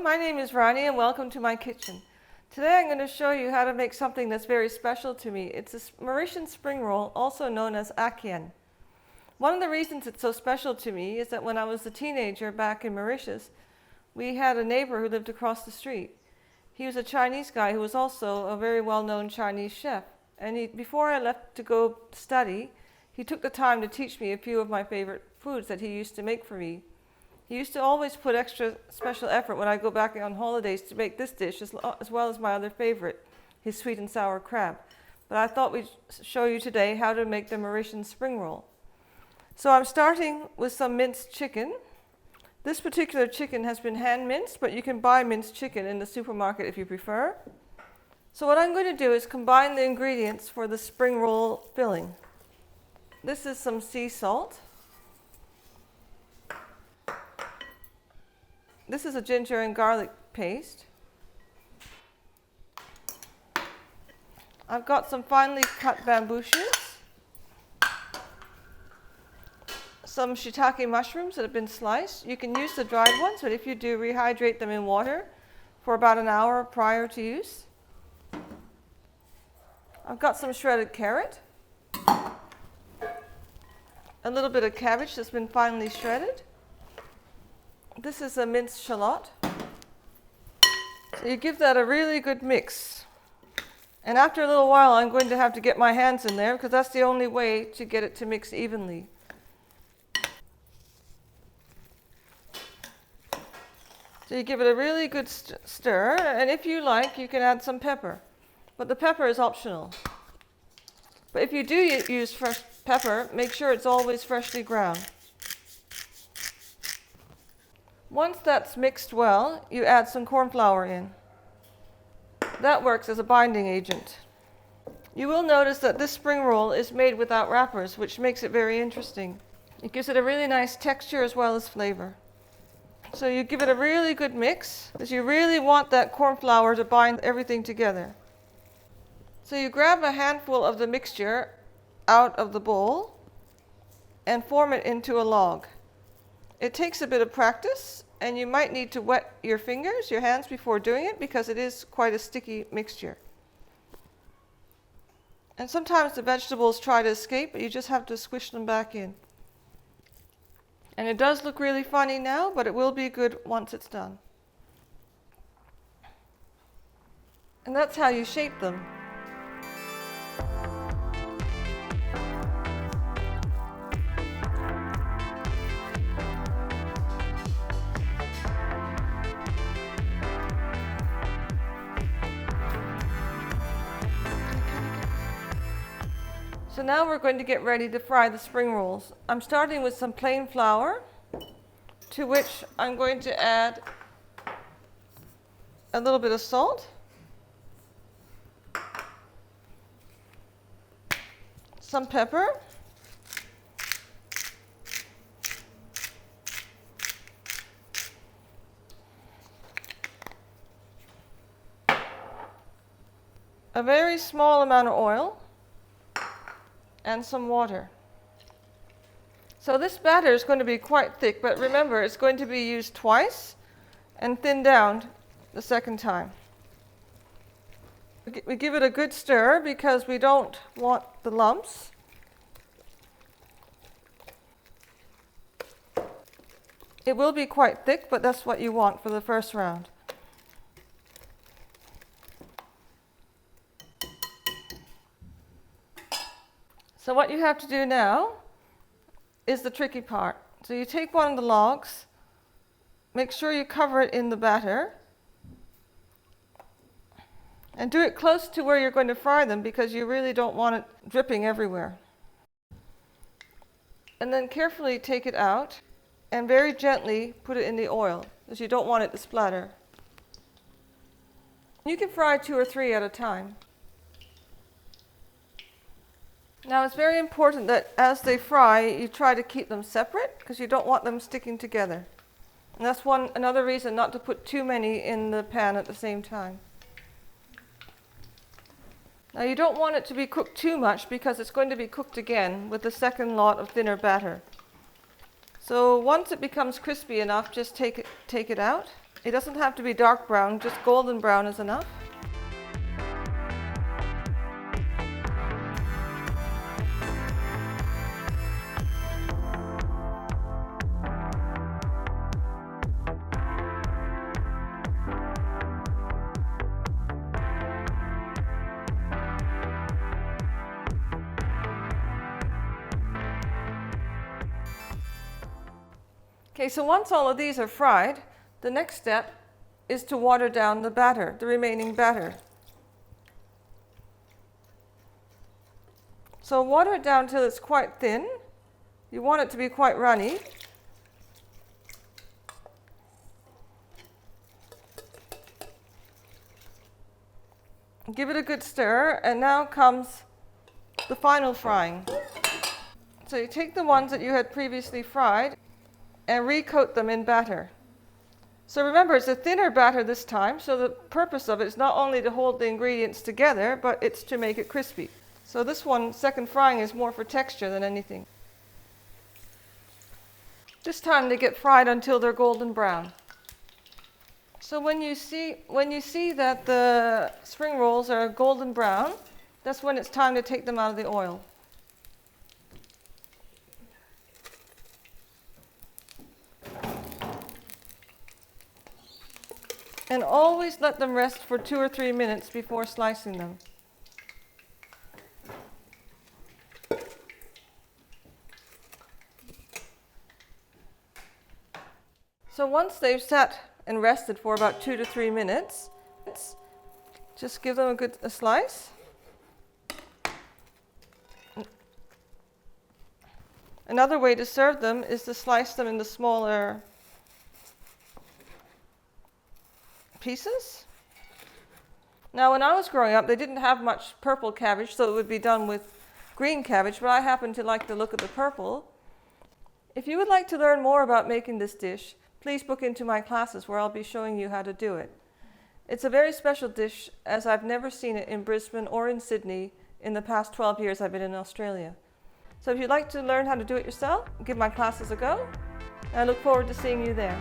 my name is Rani and welcome to my kitchen. Today I'm going to show you how to make something that's very special to me. It's a Mauritian spring roll, also known as Hakien. One of the reasons it's so special to me is that when I was a teenager back in Mauritius, we had a neighbor who lived across the street. He was a Chinese guy who was also a very well-known Chinese chef. And before I left to go study, he took the time to teach me a few of my favorite foods that he used to make for me. He used to always put extra special effort when I go back on holidays to make this dish as well as my other favorite, his sweet and sour crab. But I thought we'd show you today how to make the Mauritian spring roll. So I'm starting with some minced chicken. This particular chicken has been hand minced, but you can buy minced chicken in the supermarket if you prefer. So what I'm going to do is combine the ingredients for the spring roll filling. This is some sea salt. This is a ginger and garlic paste. I've got some finely cut bamboo shoots. Some shiitake mushrooms that have been sliced. You can use the dried ones, but if you do, rehydrate them in water for about an hour prior to use. I've got some shredded carrot. A little bit of cabbage that's been finely shredded. This is a minced shallot. So you give that a really good mix. And after a little while, I'm going to have to get my hands in there because that's the only way to get it to mix evenly. So you give it a really good stir, and if you like, you can add some pepper. But the pepper is optional. But if you do use fresh pepper, make sure it's always freshly ground. Once that's mixed well, you add some corn flour in. That works as a binding agent. You will notice that this spring roll is made without wrappers, which makes it very interesting. It gives it a really nice texture as well as flavor. So you give it a really good mix, because you really want that corn flour to bind everything together. So you grab a handful of the mixture out of the bowl and form it into a log. It takes a bit of practice, and you might need to wet your fingers, your hands before doing it, because it is quite a sticky mixture. And sometimes the vegetables try to escape, but you just have to squish them back in. And it does look really funny now, but it will be good once it's done. And that's how you shape them. So now we're going to get ready to fry the spring rolls. I'm starting with some plain flour, to which I'm going to add a little bit of salt, some pepper, a very small amount of oil, and some water. So this batter is going to be quite thick, but remember, it's going to be used twice and thinned down the second time. We give it a good stir because we don't want the lumps. It will be quite thick, but that's what you want for the first round. So what you have to do now is the tricky part. So you take one of the logs, make sure you cover it in the batter, and do it close to where you're going to fry them because you really don't want it dripping everywhere. And then carefully take it out and very gently put it in the oil because you don't want it to splatter. You can fry 2 or 3 at a time. Now it's very important that as they fry, you try to keep them separate because you don't want them sticking together. And that's another reason not to put too many in the pan at the same time. Now you don't want it to be cooked too much because it's going to be cooked again with the second lot of thinner batter. So once it becomes crispy enough, just take it out It doesn't have to be dark brown, just golden brown is enough. Okay, so once all of these are fried, the next step is to water down the batter, the remaining batter. So water it down till it's quite thin. You want it to be quite runny. Give it a good stir, and now comes the final frying. So you take the ones that you had previously fried and recoat them in batter. So remember, it's a thinner batter this time, so the purpose of it is not only to hold the ingredients together, but it's to make it crispy. So this one, second frying, is more for texture than anything. This time they get fried until they're golden brown. So when you see that the spring rolls are golden brown, that's when it's time to take them out of the oil. And always let them rest for 2 or 3 minutes before slicing them. So once they've sat and rested for about 2 to 3 minutes, just give them a slice. Another way to serve them is to slice them into smaller pieces. Now, when I was growing up, they didn't have much purple cabbage, so it would be done with green cabbage, but I happen to like the look of the purple. If you would like to learn more about making this dish, please book into my classes where I'll be showing you how to do it. It's a very special dish, as I've never seen it in Brisbane or in Sydney in the past 12 years I've been in Australia. So if you'd like to learn how to do it yourself, give my classes a go. I look forward to seeing you there.